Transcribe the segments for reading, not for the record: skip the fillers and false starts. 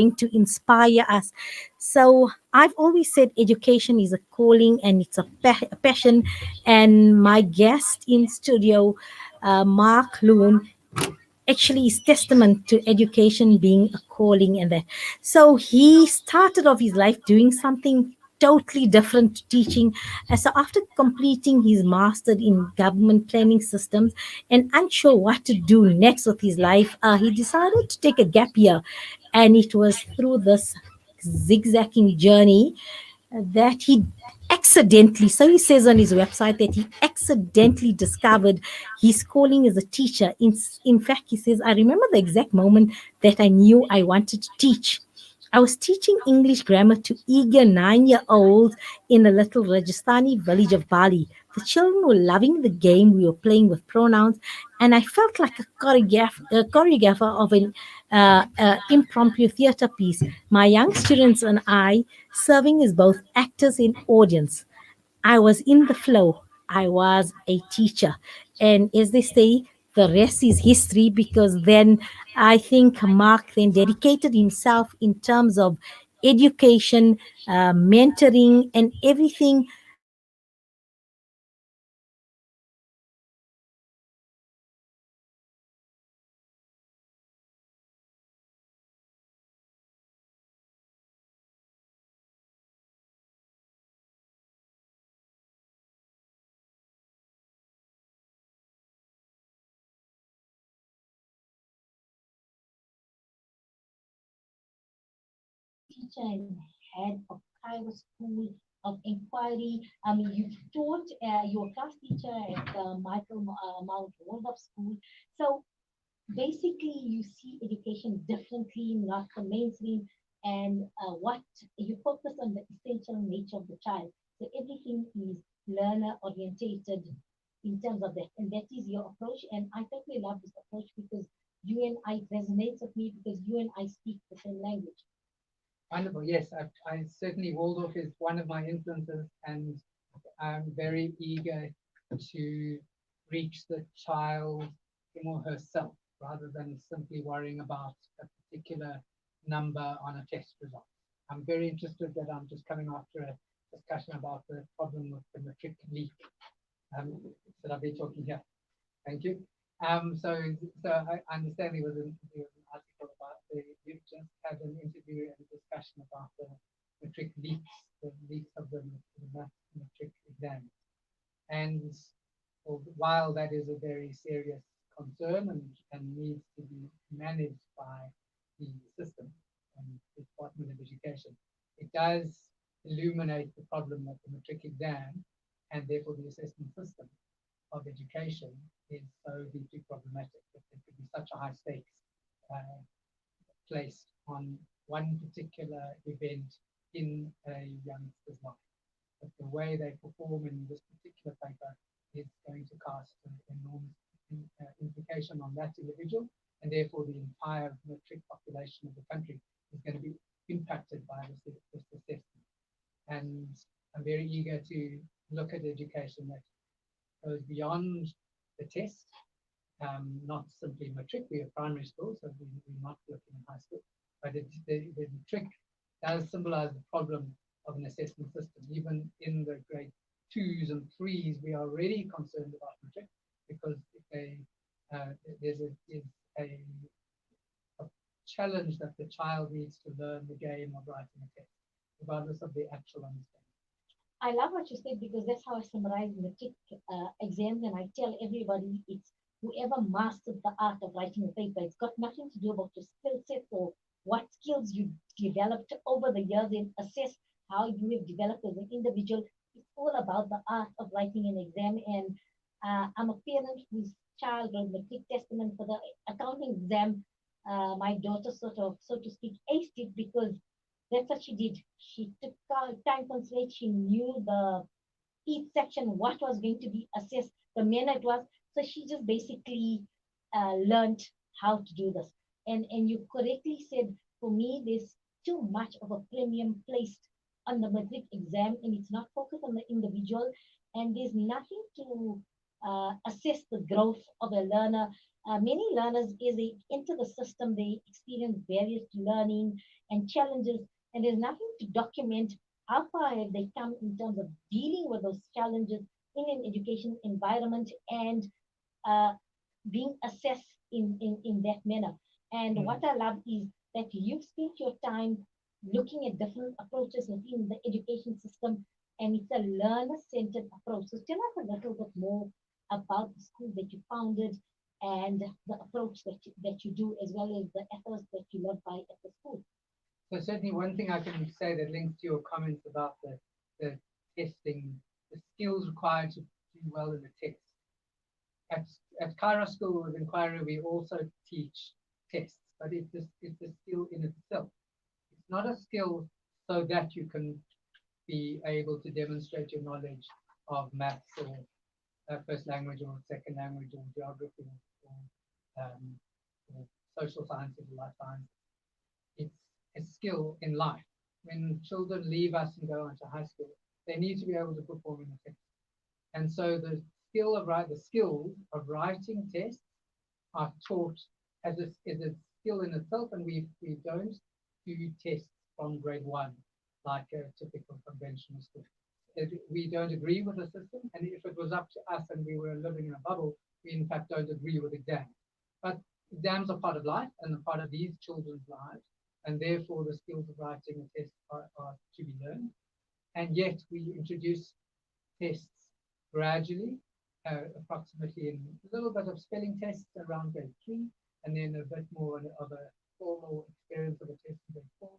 to inspire us. So I've always said education is a calling and it's a passion. And my guest in studio, Marc Loon, actually is testament to education being a calling and that. So he started off his life doing something totally different to teaching. So after completing his master in government planning systems and unsure what to do next with his life, he decided to take a gap year. And it was through this zigzagging journey that he accidentally, so he says on his website that he accidentally discovered his calling as a teacher. In fact, he says, I remember the exact moment that I knew I wanted to teach. I was teaching English grammar to eager 9-year-olds in a little Rajasthani village of Bali. The children were loving the game. We were playing with pronouns, and I felt like a choreographer of an impromptu theater piece. My young students and I serving as both actors and audience. I was in the flow. I was a teacher. And as they say, the rest is history, because then I think Mark then dedicated himself in terms of education, mentoring, and everything. Teacher and head of Kairo School of Inquiry. You've taught, you're a class teacher at Michael Mount Waldorf School. So basically, you see education differently, not the mainstream, and what you focus on the essential nature of the child. So everything is learner orientated in terms of that, and that is your approach. And I totally love this approach because you and I resonates with me because you and I speak the same language. Wonderful. Yes, I certainly Waldorf is one of my influences, and I'm very eager to reach the child, him or herself, rather than simply worrying about a particular number on a test result. I'm very interested that I'm just coming after a discussion about the problem with the matric leak. Should I be talking here? Thank you. So I understand there was an article about you just had an interview and a discussion about the matric leaks, the leaks of the matric exam. And while that is a very serious concern and needs to be managed by the system and the Department of Education, it does illuminate the problem of the matric exam and therefore the assessment system of education is so deeply problematic that there could be such a high stakes uh, placed on one particular event in a youngster's life. But the way they perform in this particular paper is going to cast an enormous implication on that individual, and therefore the entire matric population of the country is going to be impacted by this assessment. And I'm very eager to look at education that goes beyond the test, not simply matric. We are primary school, so we're not looking at high school. But the matric does symbolize the problem of an assessment system. Even in the grade twos and threes, we are already concerned about matric because if uh, there's a challenge that the child needs to learn the game of writing a test, regardless of the actual understanding. I love what you said because that's how I summarize matric exams, and I tell everybody it's whoever mastered the art of writing a paper. It's got nothing to do about your skill set or what skills you developed over the years and assess how you have developed as an individual. It's all about the art of writing an exam. And I'm a parent whose child wrote matric testament for the accounting exam. My daughter sort of, so to speak, aced it because that's what she did. She took time constraint. She knew the each section what was going to be assessed, the manner it was. So she just basically learned how to do this. And you correctly said, for me, there's too much of a premium placed on the matric exam, and it's not focused on the individual. And there's nothing to assess the growth of a learner. Many learners, as they enter the system, they experience various learning and challenges, and there's nothing to document how far have they come in terms of dealing with those challenges in an education environment and uh, being assessed in that manner. And what I love is that you've spent your time looking at different approaches within the education system, and it's a learner-centered approach. So tell us a little bit more about the school that you founded and the approach that you do, as well as the ethos that you live by at the school. So certainly one thing I can say that links to your comments about the testing, the skills required to do well in the test. At, at Kairo School of Inquiry, we also teach tests, but it's a skill in itself. It's not a skill so that you can be able to demonstrate your knowledge of maths or first language or second language or geography or social sciences or life sciences. It's a skill in life. When children leave us and go on to high school, they need to be able to perform in the test. And so the skills of writing tests are taught as a skill in itself, and we don't do tests from grade one like a typical conventional school. We don't agree with the system, and if it was up to us and we were living in a bubble, we in fact don't agree with exams. But exams are part of life and a part of these children's lives, and therefore the skills of writing a test are to be learned. And yet we introduce tests gradually, approximately in a little bit of spelling tests around grade 3, and then a bit more of a formal experience of a test in grade 4,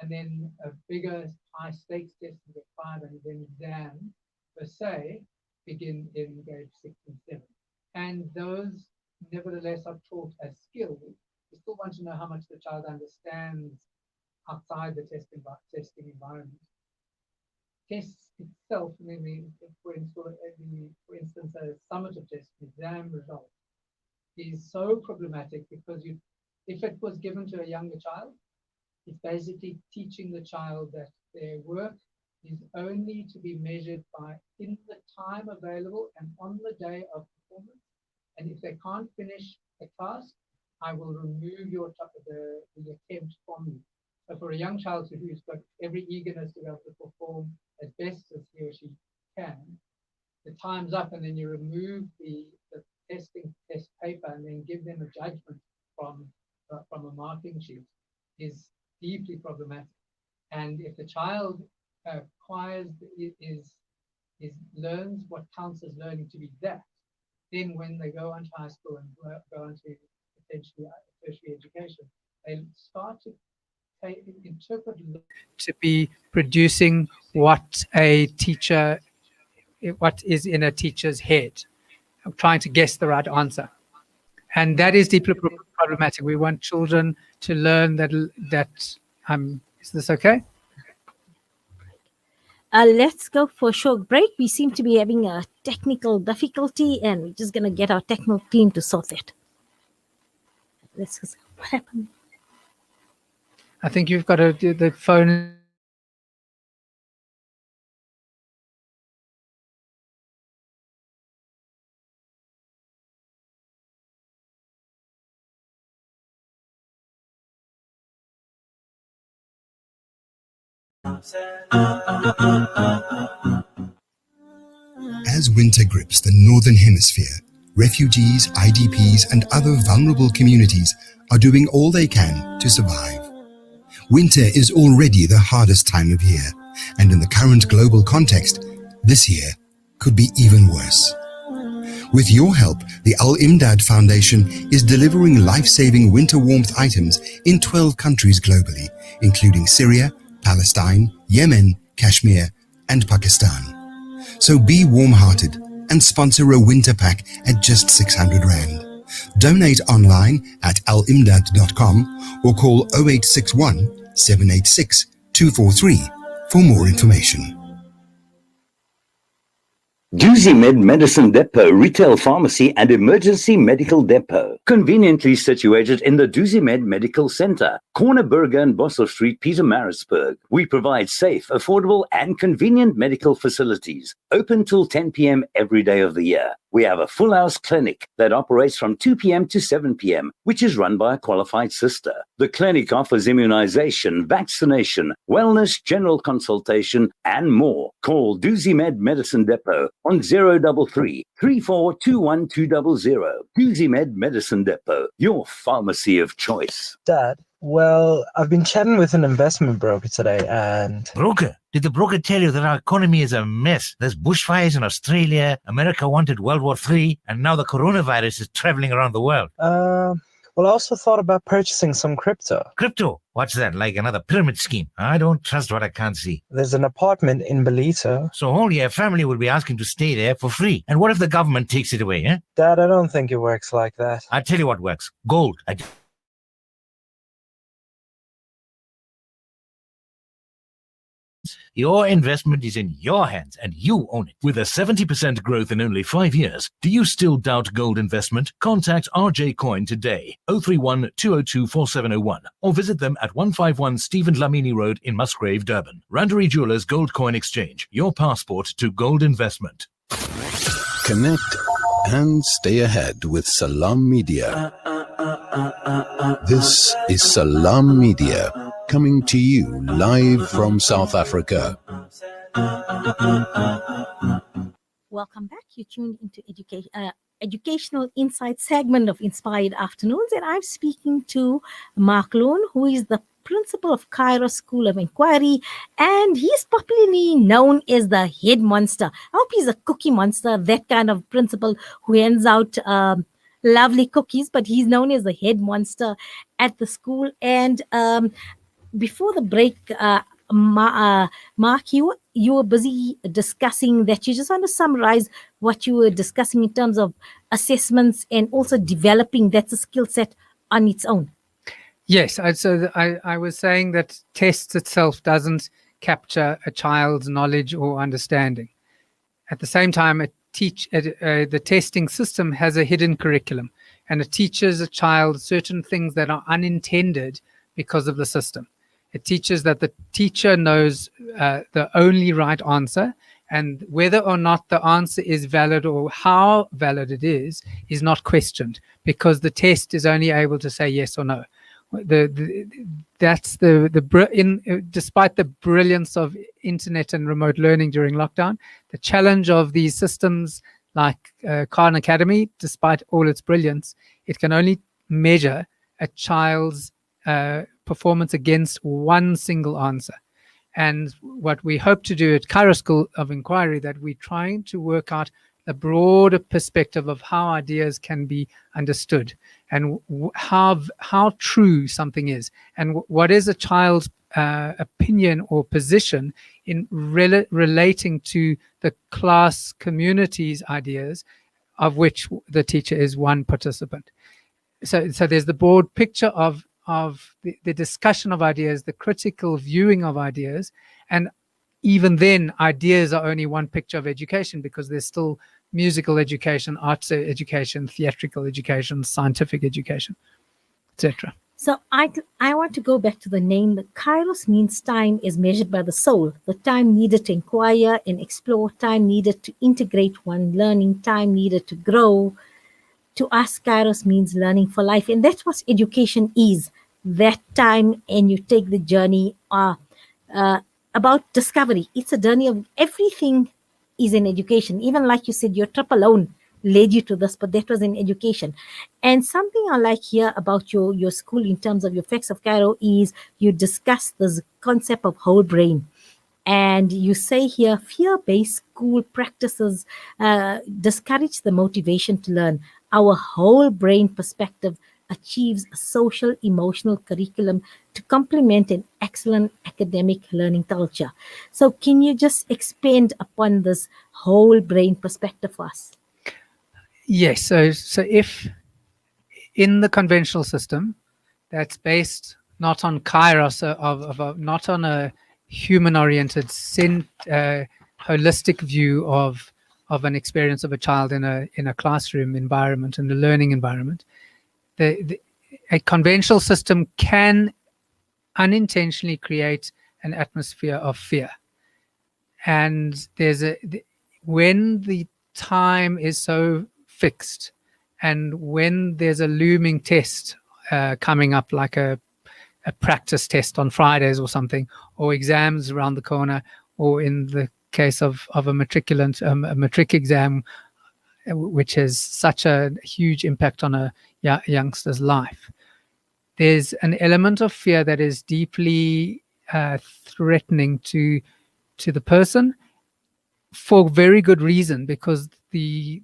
and then a bigger high stakes test in grade 5, and then exam per se begin in grade 6 and 7. And those nevertheless are taught as skills. We still want to know how much the child understands outside the testing environment. Tests itself, for instance, a summative test, exam result, is so problematic because if it was given to a younger child, it's basically teaching the child that their work is only to be measured by in the time available and on the day of performance. And if they can't finish the task, I will remove the attempt from you. So for a young child who's got every eagerness to be able to perform as best as he or she can, the time's up, and then you remove the testing test paper and then give them a judgment from a marking sheet is deeply problematic. And if the child learns what counts as learning to be that, then when they go on to high school and go on to potentially tertiary education, they start to interpret to be producing what is in a teacher's head, trying to guess the right answer. And that is deeply problematic. We want children to learn that is this okay? Let's go for a short break. We seem to be having a technical difficulty, and we're just going to get our technical team to sort it. What happened? I think you've got the phone. As winter grips the Northern Hemisphere, refugees, IDPs, and other vulnerable communities are doing all they can to survive. Winter is already the hardest time of year, and in the current global context, this year could be even worse. With your help, the Al Imdad Foundation is delivering life-saving winter warmth items in 12 countries globally, including Syria, Palestine, Yemen, Kashmir, and Pakistan. So be warm-hearted and sponsor a winter pack at just 600 Rand. Donate online at alimdad.com or call 0861 786 243 for more information. Med Medicine Depot, Retail Pharmacy and Emergency Medical Depot. Conveniently situated in the Med Medical Center, Corner Burger and Bosser Street, Pietermaritzburg. We provide safe, affordable and convenient medical facilities. Open till 10 p.m. every day of the year. We have a full house clinic that operates from 2 p.m. to 7 p.m., which is run by a qualified sister. The clinic offers immunization, vaccination, wellness, general consultation, and more. Call Med Medicine Depot on 033 3421 Med Medicine Depot, your pharmacy of choice. Dad, well, I've been chatting with an investment broker today and... Broker? Did the broker tell you that our economy is a mess? There's bushfires in Australia, America wanted World War III, and now the coronavirus is traveling around the world. Well, I also thought about purchasing some crypto. Crypto? What's that, like another pyramid scheme? I don't trust what I can't see. There's an apartment in Belito. So all your family will be asking to stay there for free. And what if the government takes it away, eh? Dad, I don't think it works like that. I'll tell you what works. Gold. Your investment is in your hands and you own it. With a 70% growth in only 5 years, do you still doubt gold investment? Contact RJ Coin today, 031 202 4701, or visit them at 151 Stephen Lamini Road in Musgrave, Durban. Randery Jewelers Gold Coin Exchange, your passport to gold investment. Connect and stay ahead with Salam Media. This is Salam Media, coming to you live from South Africa. Welcome back. You tuned into educational insight segment of Inspired Afternoons, and I'm speaking to Marc, who is the principal of Kairo School of Inquiry, and he's popularly known as the head monster. I hope he's a cookie monster, that kind of principal who hands out lovely cookies, but he's known as the head monster at the school. And before the break, Marc, you were busy discussing that. You just want to summarize what you were discussing in terms of assessments and also developing that's a skill set on its own. Yes, I was saying that tests itself doesn't capture a child's knowledge or understanding. At the same time, the testing system has a hidden curriculum, and it teaches a child certain things that are unintended because of the system. It teaches that the teacher knows the only right answer, and whether or not the answer is valid or how valid it is not questioned, because the test is only able to say yes or no. Despite the brilliance of internet and remote learning during lockdown, the challenge of these systems like Khan Academy, despite all its brilliance, it can only measure a child's performance against one single answer. And what we hope to do at Kairos School of Inquiry, that we're trying to work out a broader perspective of how ideas can be understood and how true something is, and what is a child's opinion or position in relating to the class community's ideas, of which the teacher is one participant. So there's the broad picture of the discussion of ideas, the critical viewing of ideas, and even then, ideas are only one picture of education, because there's still musical education, arts education, theatrical education, scientific education, etc. So I want to go back to the name. The Kairos means time is measured by the soul. The time needed to inquire and explore, time needed to integrate one learning, time needed to grow. To us, Kairos means learning for life. And that's what education is, that time, and you take the journey about discovery. It's a journey of everything is in education. Even like you said, your trip alone led you to this, but that was in education. And something I like here about your school in terms of your Facts of Cairo is you discuss this concept of whole brain. And you say here, fear-based school practices discourage the motivation to learn. Our whole brain perspective achieves a social emotional curriculum to complement an excellent academic learning culture. So can you just expand upon this whole brain perspective for us? Yes, so if in the conventional system that's based not on Kairos, not on a human-oriented, holistic view of of an experience of a child in a classroom environment, in a learning environment, a conventional system can unintentionally create an atmosphere of fear. And when the time is so fixed, and when there's a looming test coming up, like a practice test on Fridays or something, or exams around the corner, or in the case of a matriculant, a matric exam, which has such a huge impact on a youngster's life, there's an element of fear that is deeply threatening to the person, for very good reason, because the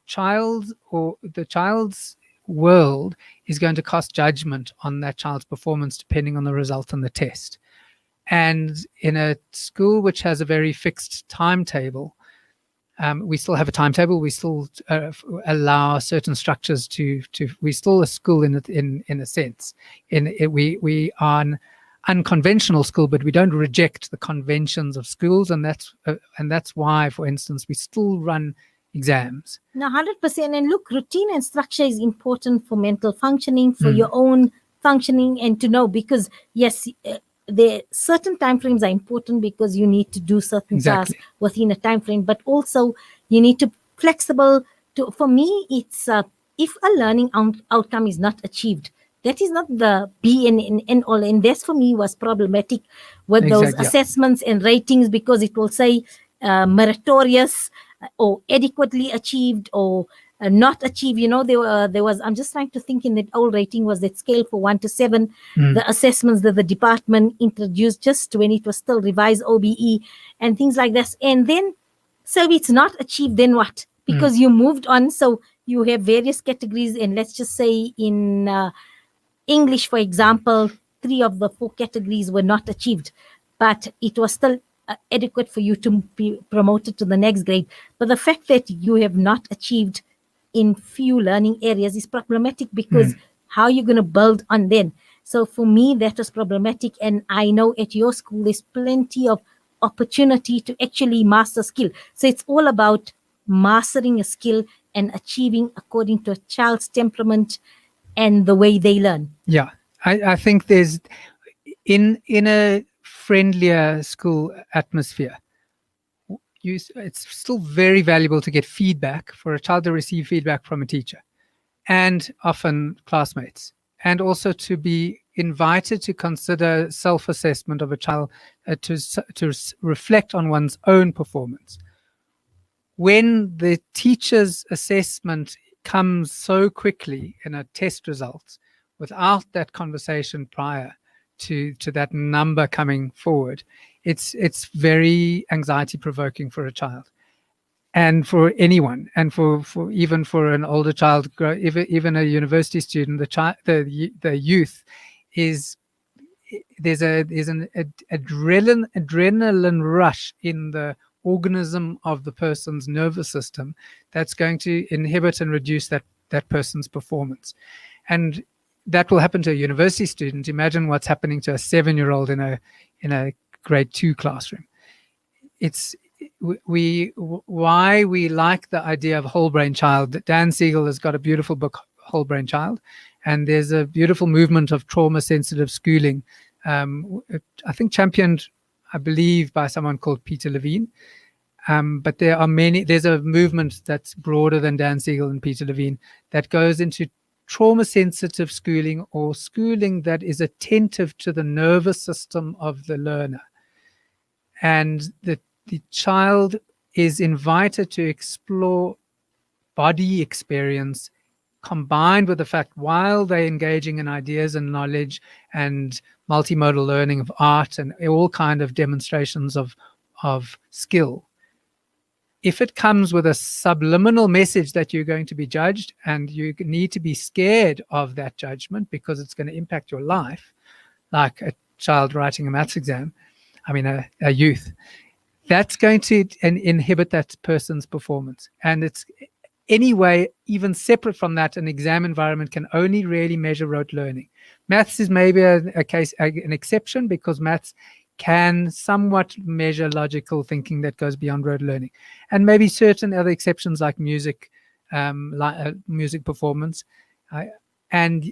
child's world is going to cast judgment on that child's performance depending on the result on the test. And in a school which has a very fixed timetable, we still have a timetable. We still allow certain structures to. We still a school in a sense. We are an unconventional school, but we don't reject the conventions of schools, and that's why, for instance, we still run exams. Now, 100%. And look, routine and structure is important for mental functioning, for your own functioning, and to know, because yes, the certain time frames are important because you need to do certain tasks within a time frame, but also you need to flexible. For me, it's if a learning outcome is not achieved, that is not the be and end all. And this for me was problematic with those assessments and ratings, because it will say meritorious or adequately achieved or not achieved. You know, there was, I'm just trying to think, in that old rating was that scale for 1 to 7, the assessments that the department introduced just when it was still revised OBE and things like this. And then, so it's not achieved, then what? Because you moved on. So you have various categories, and let's just say in English, for example, 3 of the 4 categories were not achieved, but it was still adequate for you to be promoted to the next grade. But the fact that you have not achieved in few learning areas is problematic, because how are you going to build on then? So for me, that was problematic. And I know at your school, there's plenty of opportunity to actually master skill. So it's all about mastering a skill and achieving according to a child's temperament and the way they learn. Yeah, I think there's in a friendlier school atmosphere, it's still very valuable to get feedback, for a child to receive feedback from a teacher and often classmates, and also to be invited to consider self-assessment of a child, to reflect on one's own performance. When the teacher's assessment comes so quickly in a test results without that conversation prior to that number coming forward, it's very anxiety provoking for a child and for anyone, and for even for an older child, even a university student. The youth is, there's an adrenaline rush in the organism of the person's nervous system that's going to inhibit and reduce that person's performance. And that will happen to a university student. Imagine what's happening to a 7-year-old in a grade 2 classroom. It's why we like the idea of whole brain child. Dan Siegel has got a beautiful book, Whole Brain Child, and there's a beautiful movement of trauma sensitive schooling, I think championed, I believe, by someone called Peter Levine. But there's a movement that's broader than Dan Siegel and Peter Levine that goes into trauma sensitive schooling, or schooling that is attentive to the nervous system of the learner. And the child is invited to explore body experience combined with the fact, while they're engaging in ideas and knowledge and multimodal learning of art and all kind of demonstrations of skill, if it comes with a subliminal message that you're going to be judged and you need to be scared of that judgment because it's going to impact your life, like a child writing a maths exam, a youth, that's going to inhibit that person's performance. And it's anyway, even separate from that, an exam environment can only really measure rote learning. Maths is maybe an exception, because maths can somewhat measure logical thinking that goes beyond rote learning, and maybe certain other exceptions like music, music performance, and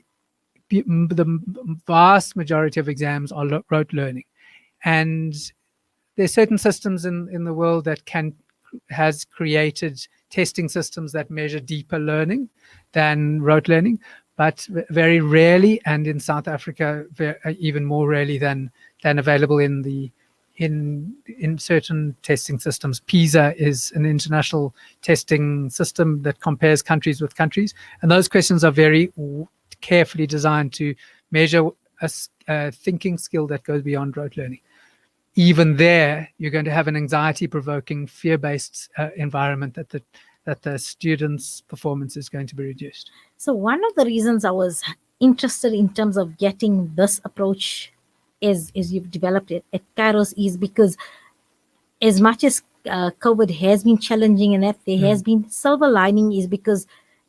the vast majority of exams are rote learning. And there's certain systems in the world that has created testing systems that measure deeper learning than rote learning, but very rarely, and in South Africa even more rarely than available in certain testing systems. PISA is an international testing system that compares countries with countries, and those questions are very carefully designed to measure a thinking skill that goes beyond rote learning. Even there, you're going to have an anxiety-provoking, fear-based environment that the students' performance is going to be reduced. So one of the reasons I was interested in terms of getting this approach is you've developed it at Kairos is because as much as COVID has been challenging and that there has been silver lining is because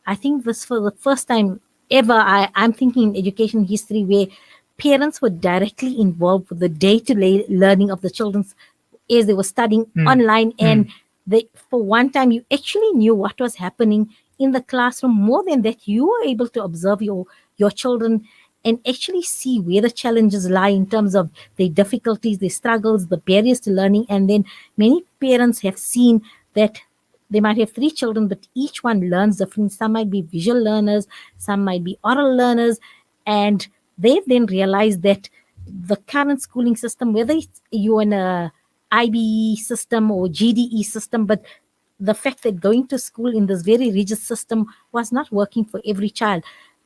I think this for the first time ever, I'm thinking in education history where parents were directly involved with the day-to-day learning of the children as they were studying online. And for one time, you actually knew what was happening in the classroom. More than that, you were able to observe your children and actually see where the challenges lie in terms of their difficulties, their struggles, the barriers to learning. And then many parents have seen that they might have 3 children, but each one learns differently. Some might be visual learners, some might be oral learners, and they've then realized that the current schooling system, whether it's you're in a IBE system or GDE system, but the fact that going to school in this very rigid system was not working for every child.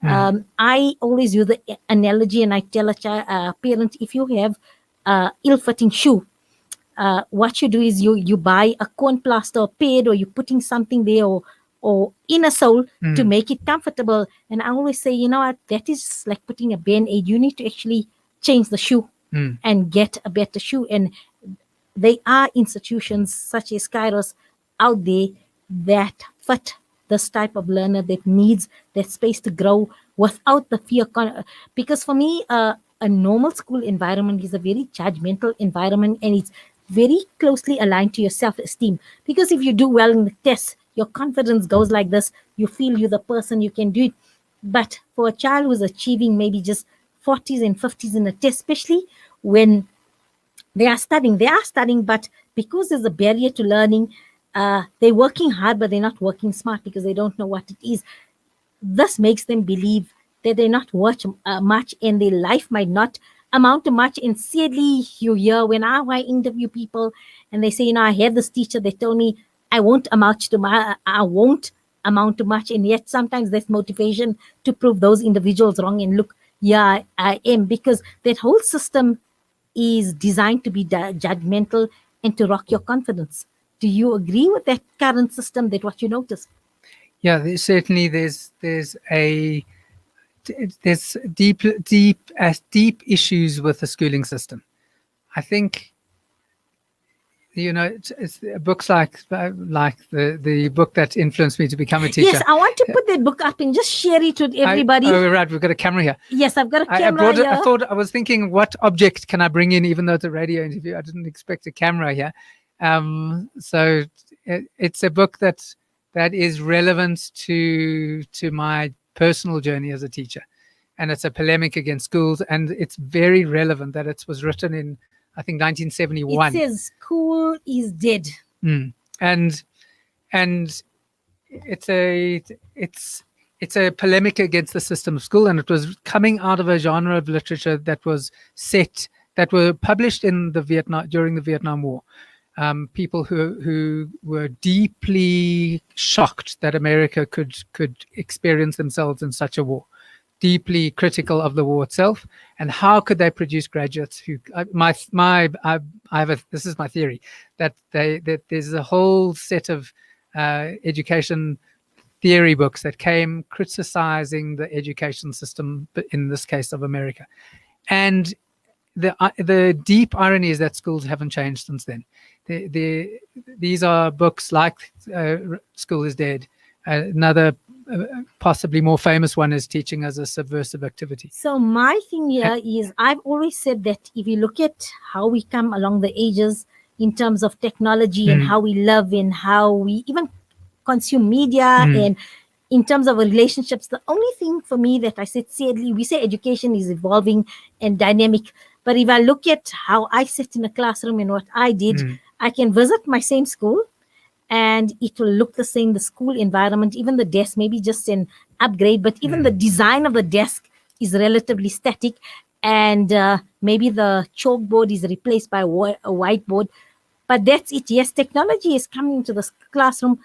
I always use the analogy, and I tell a parent, if you have ill-fitting shoe, what you do is you buy a corn plaster or pad, or you're putting something there or in a sole to make it comfortable. And I always say, you know what, that is like putting a band-aid. You need to actually change the shoe and get a better shoe. And there are institutions such as Kairos out there that fit this type of learner that needs that space to grow without the fear. Because for me, a normal school environment is a very judgmental environment, and it's very closely aligned to your self-esteem. Because if you do well in the test, your confidence goes like this. You feel you're the person, you can do it. But for a child who's achieving maybe just 40s and 50s in a test, especially when they are studying, but because there's a barrier to learning, they're working hard, but they're not working smart because they don't know what it is. This makes them believe that they're not worth much, and their life might not amount to much. And sadly, you hear when I interview people and they say, I had this teacher that told me I won't amount to much. And yet sometimes that's motivation to prove those individuals wrong. And look, yeah, I am, because that whole system is designed to be judgmental and to rock your confidence. Do you agree with that current system, that what you notice? Yeah, there's deep issues with the schooling system. I think, it's books like the book that influenced me to become a teacher. Yes, I want to put that book up and just share it with everybody. Right, we've got a camera here. Yes, I've got a camera here. I was thinking, what object can I bring in, even though it's a radio interview? I didn't expect a camera here. So it's a book that is relevant to my personal journey as a teacher, and it's a polemic against schools, and it's very relevant that it was written in, I think, 1971. It says school is dead. And it's a polemic against the system of school, and it was coming out of a genre of literature that were published during the Vietnam War. People who were deeply shocked that America could experience themselves in such a war, deeply critical of the war itself, and how could they produce graduates who this is my theory, that there's a whole set of education theory books that came criticizing the education system, but in this case of America. And the deep irony is that schools haven't changed since then. These are books like School is Dead, another possibly more famous one is teaching as a subversive activity. So my thing here is I've always said that if you look at how we come along the ages in terms of technology and how we live and how we even consume media and in terms of our relationships, the only thing for me that I said, sadly, we say education is evolving and dynamic. But if I look at how I sit in a classroom and what I did, I can visit my same school and it will look the same, the school environment, even the desk, maybe just an upgrade, but even the design of the desk is relatively static. And maybe the chalkboard is replaced by a whiteboard. But that's it. Yes, technology is coming into the classroom,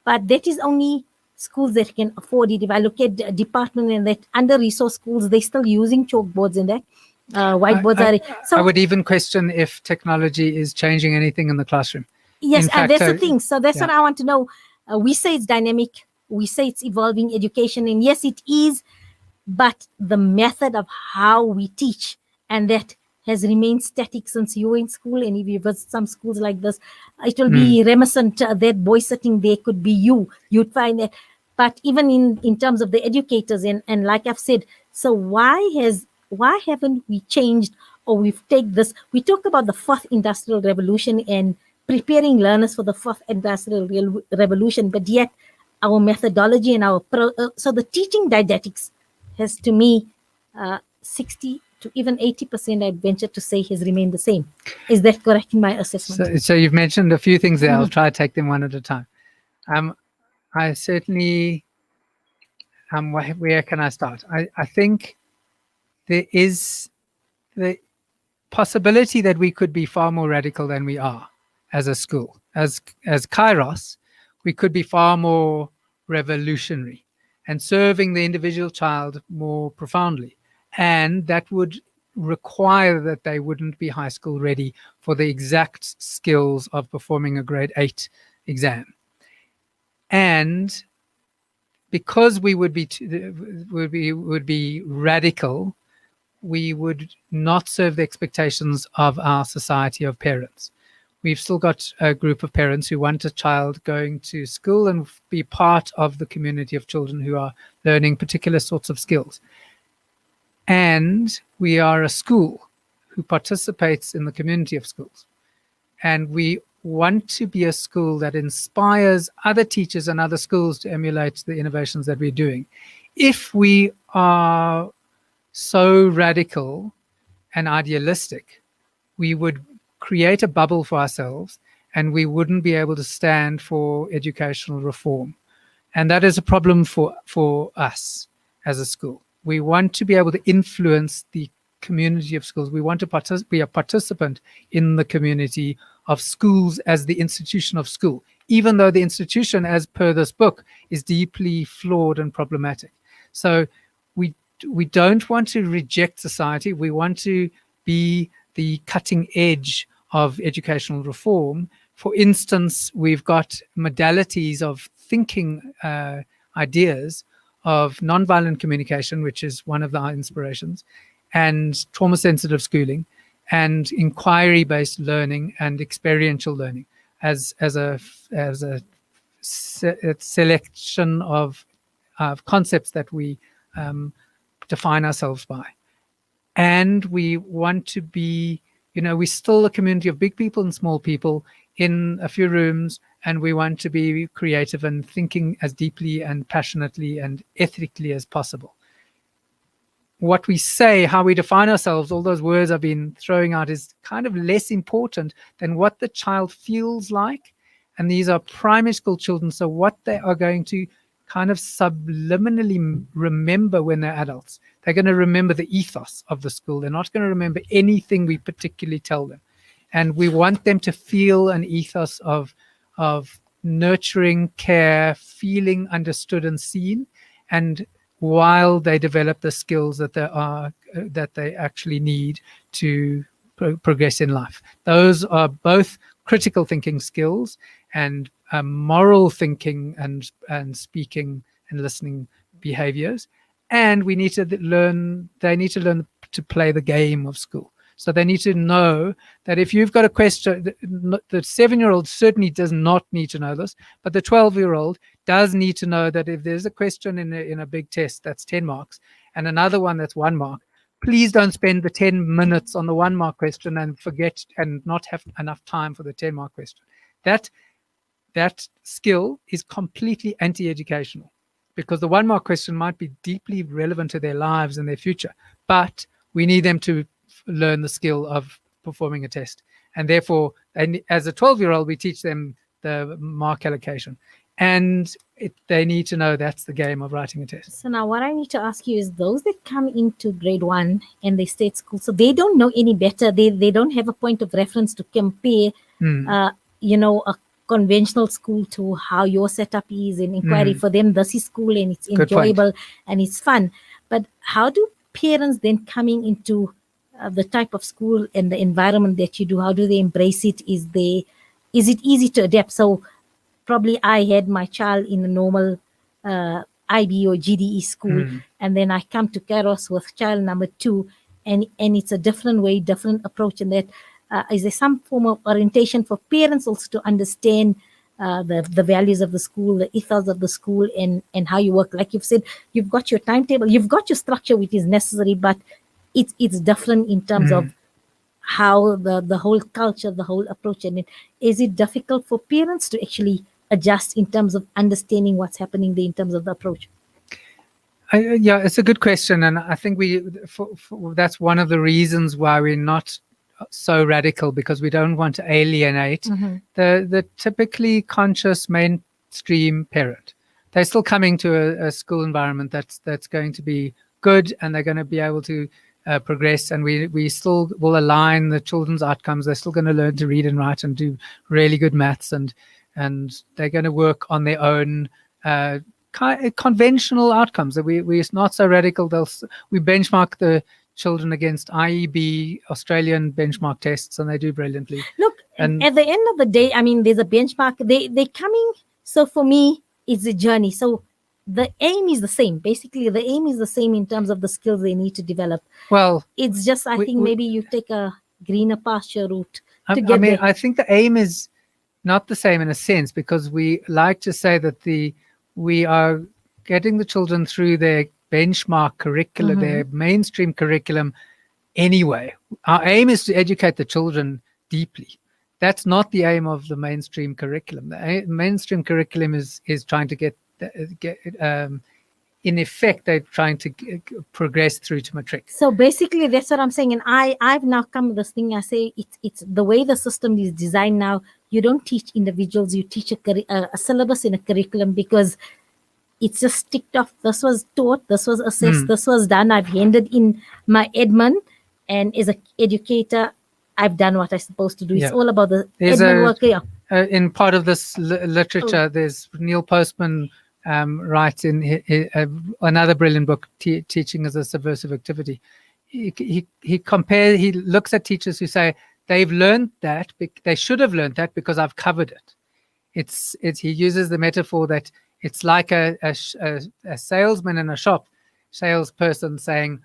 but that is only schools that can afford it. If I look at department and that under-resourced schools, they're still using chalkboards and that. Whiteboards I would even question if technology is changing anything in the classroom. Yes, In and fact, that's the thing. So that's what I want to know. We say it's dynamic. We say it's evolving education. And yes, it is. But the method of how we teach, and that has remained static since you were in school. And if you visit some schools like this, it will be reminiscent. That boy sitting there could be you. You'd find that. But even in terms of the educators, and like I've said, so why haven't we changed, or we've taken this? We talk about the fourth industrial revolution and preparing learners for the fourth industrial revolution, but yet our methodology and our so the teaching didactics has, to me, 60 to even 80%, I'd venture to say, has remained the same. Is that correct in my assessment? So you've mentioned a few things there. I'll try to take them one at a time. I certainly, where can I start? I think there is the possibility that we could be far more radical than we are as a school. As Kairos, we could be far more revolutionary and serving the individual child more profoundly. And that would require that they wouldn't be high school ready for the exact skills of performing a grade 8 exam. And because we would be radical, we would not serve the expectations of our society of parents. We've still got a group of parents who want a child going to school and be part of the community of children who are learning particular sorts of skills. And we are a school who participates in the community of schools. And we want to be a school that inspires other teachers and other schools to emulate the innovations that we're doing. If we are so radical and idealistic, we would create a bubble for ourselves and we wouldn't be able to stand for educational reform. And that is a problem for us as a school. We want to be able to influence the community of schools. We want to be a participant in the community of schools as the institution of school, even though the institution, as per this book, is deeply flawed and problematic. So we don't want to reject society. We want to be the cutting edge of educational reform. For instance, we've got modalities of thinking ideas of nonviolent communication, which is one of our inspirations, and trauma-sensitive schooling, and inquiry-based learning and experiential learning as a selection of concepts that we define ourselves by. And we want to be, we're still a community of big people and small people in a few rooms, and we want to be creative and thinking as deeply and passionately and ethically as possible. What we say, how we define ourselves, all those words I've been throwing out, is kind of less important than what the child feels like. And these are primary school children, so what they are going to kind of subliminally remember when they're adults. They're going to remember the ethos of the school. They're not going to remember anything we particularly tell them. And we want them to feel an ethos of nurturing, care, feeling understood and seen, and while they develop the skills that they actually need to progress in life. Those are both critical thinking skills and moral thinking and speaking and listening behaviors. And we need to learn. They need to learn to play the game of school. So they need to know that if you've got a question, the 7-year-old certainly does not need to know this, but the 12-year-old does need to know that if there's a question in a big test that's 10 marks and another one that's 1 mark, please don't spend the 10 minutes on the 1 mark question and forget and not have enough time for the 10 mark question. That skill is completely anti-educational, because the 1 mark question might be deeply relevant to their lives and their future, but we need them to learn the skill of performing a test. And therefore, and as a 12-year-old, we teach them the mark allocation. And they need to know that's the game of writing a test. So now what I need to ask you is, those that come into grade 1 and they stay at school, so they don't know any better. They don't have a point of reference to compare, a conventional school to how your setup is in inquiry. For them, this is school and it's enjoyable and it's fun. But how do parents then coming into the type of school and the environment that you do, how do they embrace it? Is it easy to adapt? So probably I had my child in a normal IB or GDE school, and then I come to Kairos with child number 2, and it's a different way, different approach. And that is there some form of orientation for parents also to understand the values of the school, the ethos of the school, and how you work? Like you've said, you've got your timetable, you've got your structure, which is necessary, but it's different in terms of how the whole culture, the whole approach. And is it difficult for parents to actually adjust in terms of understanding what's happening there in terms of the approach? Yeah, it's a good question, and I think that's one of the reasons why we're not so radical, because we don't want to alienate the typically conscious mainstream parent. They're still coming to a school environment that's going to be good, and they're going to be able to progress, and we still will align the children's outcomes. They're still going to learn to read and write and do really good maths, and they're going to work on their own conventional outcomes. We're not so radical. We benchmark the children against IEB Australian benchmark tests, and they do brilliantly. Look, and at the end of the day, I mean, there's a benchmark. They're coming. So for me, it's a journey. So the aim is the same. Basically, the aim is the same in terms of the skills they need to develop. Well, it's just, I think maybe you take a greener pasture route to get there. I think the aim is not the same in a sense, because we like to say that we are getting the children through their benchmark curriculum, their mainstream curriculum anyway. Our aim is to educate the children deeply. That's not the aim of the mainstream curriculum. The mainstream curriculum is trying to get in effect, they're trying to progress through to matric. So basically, that's what I'm saying. And I've now come with this thing. I say it's the way the system is designed now. You don't teach individuals. You teach a syllabus in a curriculum, because it's just ticked off. This was taught. This was assessed. This was done. I've handed in my admin, and as an educator, I've done what I'm supposed to do. It's all about the admin work. Yeah. In part of this literature, there's Neil Postman writes in another brilliant book, Teaching as a Subversive Activity. He looks at teachers who say they've learned that, they should have learned that because I've covered it. He uses the metaphor that it's like a salesman in a shop, salesperson saying,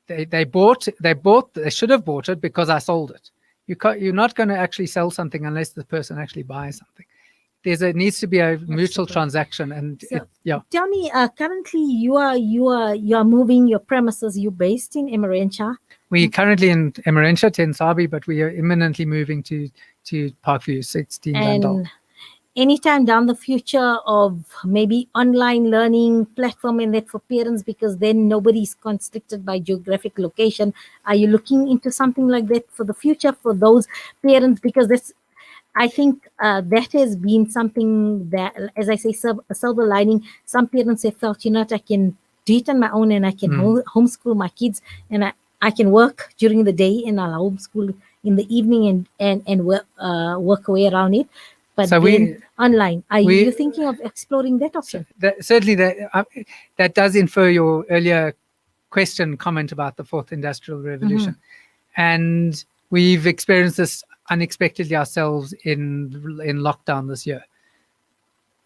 they should have bought it because I sold it. You're not going to actually sell something unless the person actually buys something. There needs to be a mutual transaction, and Tell me, currently you are moving your premises. You're based in Emmarentia. We're currently in Emmarentia, Tensabi, but we are imminently moving to Parkview 16 Randolph. Anytime down the future of maybe online learning platform and that for parents, because then nobody's constricted by geographic location. Are you looking into something like that for the future for those parents? Because I think that has been something that, as I say, a silver lining. Some parents have felt, I can do it on my own, and I can homeschool my kids, and I can work during the day, and I'll homeschool in the evening and work away around it. But so online, are you thinking of exploring that option? Certainly, that does infer your earlier comment about the fourth industrial revolution. And we've experienced this unexpectedly ourselves in lockdown this year.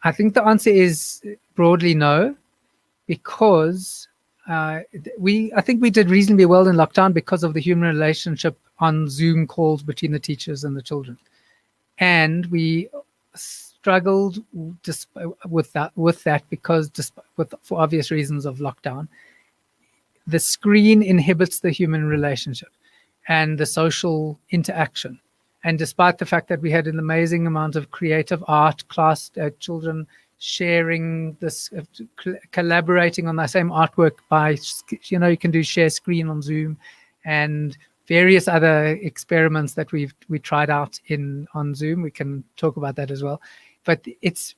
I think the answer is broadly no, because I think we did reasonably well in lockdown because of the human relationship on Zoom calls between the teachers and the children, and we struggled just with that because for obvious reasons of lockdown. The screen inhibits the human relationship and the social interaction. And despite the fact that we had an amazing amount of creative art class, children sharing this, collaborating on the same artwork by, you can do share screen on Zoom, and various other experiments that we tried out on Zoom. We can talk about that as well. But it's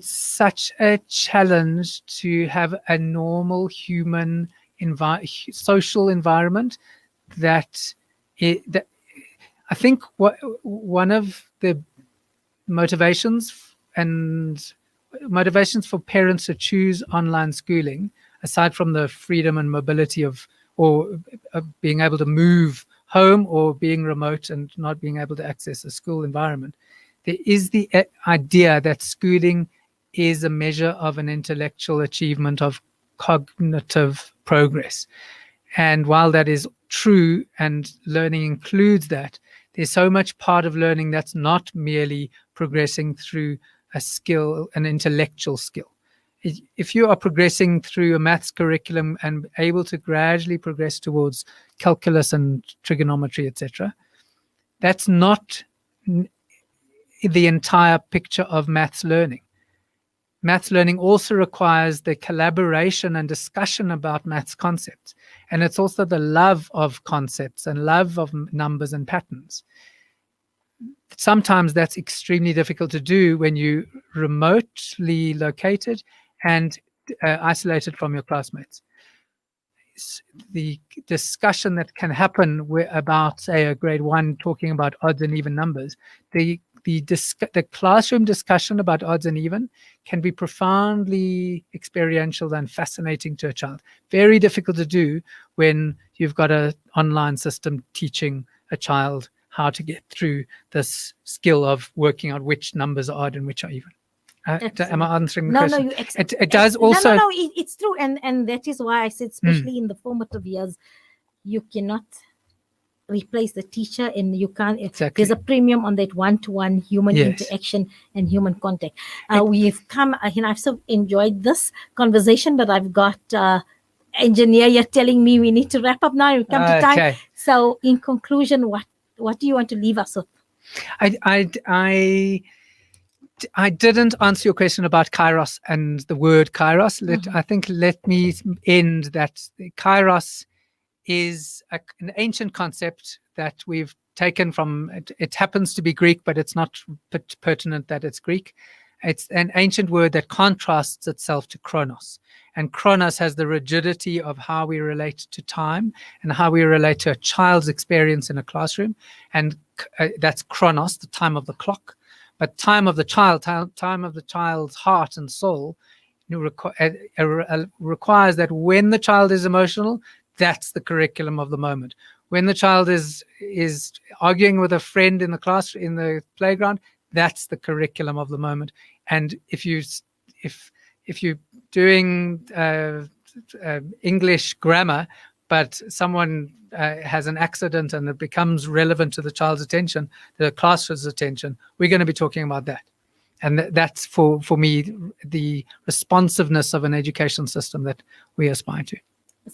such a challenge to have a normal human social environment that I think one of the motivations for parents to choose online schooling, aside from the freedom and mobility of being able to move home or being remote and not being able to access a school environment, there is the idea that schooling is a measure of an intellectual achievement of cognitive progress. And while that is true and learning includes that, there's so much part of learning that's not merely progressing through a skill, an intellectual skill. If you are progressing through a maths curriculum and able to gradually progress towards calculus and trigonometry, etc., that's not the entire picture of maths learning. Maths learning also requires the collaboration and discussion about maths concepts. And it's also the love of concepts and love of numbers and patterns. Sometimes that's extremely difficult to do when you're remotely located and isolated from your classmates. The discussion that can happen about, say, a grade 1 talking about odds and even numbers, the classroom discussion about odds and even can be profoundly experiential and fascinating to a child. Very difficult to do when you've got an online system teaching a child how to get through this skill of working out which numbers are odd and which are even. Am I answering the question? No, it does also. No, it's true, and that is why I said, especially in the formative years, you cannot replace the teacher, and you can't. Exactly. There's a premium on that one-to-one human Yes. interaction and human contact. We've come. I've so enjoyed this conversation, but I've got engineer here telling me we need to wrap up now. We've come to time. Okay. So, in conclusion, what do you want to leave us with? I didn't answer your question about Kairos and the word Kairos. Let me end that. Kairos is an ancient concept that we've taken from, it happens to be Greek, but it's not pertinent that it's Greek. It's an ancient word that contrasts itself to chronos. And chronos has the rigidity of how we relate to time and how we relate to a child's experience in a classroom. And that's chronos, the time of the clock. But time of the child, time of the child's heart and soul requires that when the child is emotional, that's the curriculum of the moment. When the child is arguing with a friend in the class, in the playground, that's the curriculum of the moment. And if you're doing English grammar, but someone has an accident and it becomes relevant to the child's attention, the classroom's attention, we're going to be talking about that. And that's for me the responsiveness of an education system that we aspire to.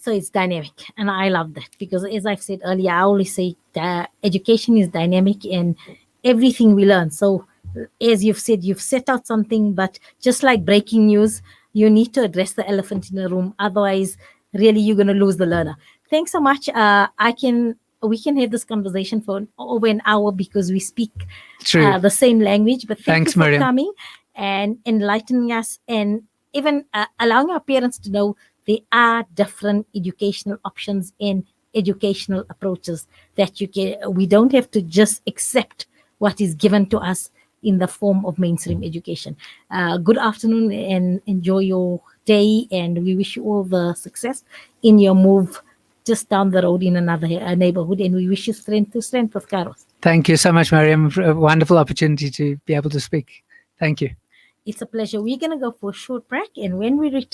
So it's dynamic, and I love that, because as I've said earlier, I always say that education is dynamic in everything we learn. So as you've said, you've set out something, but just like breaking news, you need to address the elephant in the room. Otherwise, really, you're going to lose the learner. Thanks so much. We can have this conversation for over an hour because we speak the same language. But thanks you for Miriam. coming and enlightening us, and even allowing our parents to know there are different educational options and educational approaches that we don't have to just accept what is given to us in the form of mainstream education. Good afternoon and enjoy your day, and we wish you all the success in your move just down the road in another neighborhood, and we wish you strength to strength with Kairos. Thank you so much, Miriam. A wonderful opportunity to be able to speak. Thank you. It's a pleasure. We're going to go for a short break, and when we return,